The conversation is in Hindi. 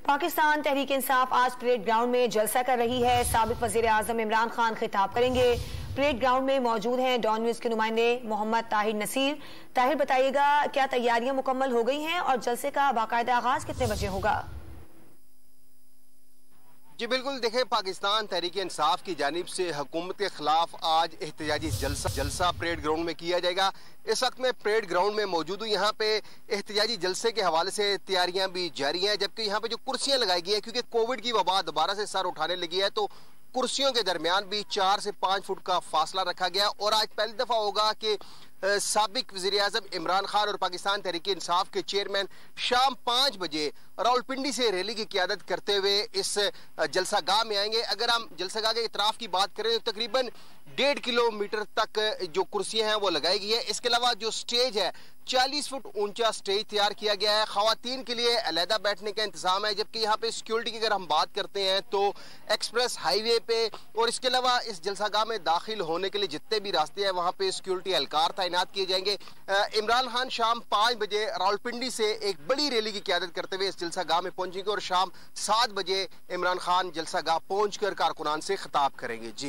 पाकिस्तान तहरीक इंसाफ आज परेड ग्राउंड में जलसा कर रही है। साबिक वजीर आजम इमरान खान खिताब करेंगे। परेड ग्राउंड में मौजूद हैं डॉन न्यूज के नुमाइंदे मोहम्मद ताहिर नसीर। ताहिर, बताइएगा क्या तैयारियां मुकम्मल हो गई हैं और जलसे का बाकायदा आगाज कितने बजे होगा? जी बिल्कुल, देखें, पाकिस्तान तहरीक इंसाफ की जानिब से हुकूमत के खिलाफ आज एहतजाजी जलसा परेड ग्राउंड में किया जाएगा। इस वक्त में परेड ग्राउंड में मौजूद हूँ। यहाँ पे एहतजाजी जलसे के हवाले से तैयारियां भी जारी हैं, जबकि यहाँ पे जो कुर्सियां लगाई गई है, क्योंकि कोविड की वबा दोबारा से सर उठाने लगी है, तो कुर्सियों के दरमियान भी 4 से 5 फुट का फासला रखा गया। और आज पहली दफा होगा कि साबिक वजीर आजम इमरान खान और पाकिस्तान तहरीक इंसाफ के चेयरमैन शाम 5 बजे रावलपिंडी से रैली की क़यादत करते हुए इस जलसागाह में आएंगे। अगर हम जलसागाह के इतराफ की बात करें तो तकरीबन 1.5 किलोमीटर तक जो कुर्सियां हैं वो लगाई गई है। इसके अलावा जो स्टेज है 40 फुट ऊंचा स्टेज तैयार किया गया है। खवातीन के लिए अलहदा बैठने का इंतजाम है, जबकि यहाँ पे सिक्योरिटी की अगर हम बात करते हैं तो एक्सप्रेस हाईवे पे और इसके अलावा इस जलसागाह में दाखिल होने के लिए जितने भी रास्ते हैं वहाँ पे सिक्योरिटी एहलकार तैनात किए जाएंगे। इमरान खान शाम 5 बजे रावलपिंडी से एक बड़ी रैली की क़यादत करते हुए इस जलसागाह में पहुंचेंगे और शाम 7 बजे इमरान खान जलसागाह पहुंचकर कारकुनान से खिताब करेंगे। जी।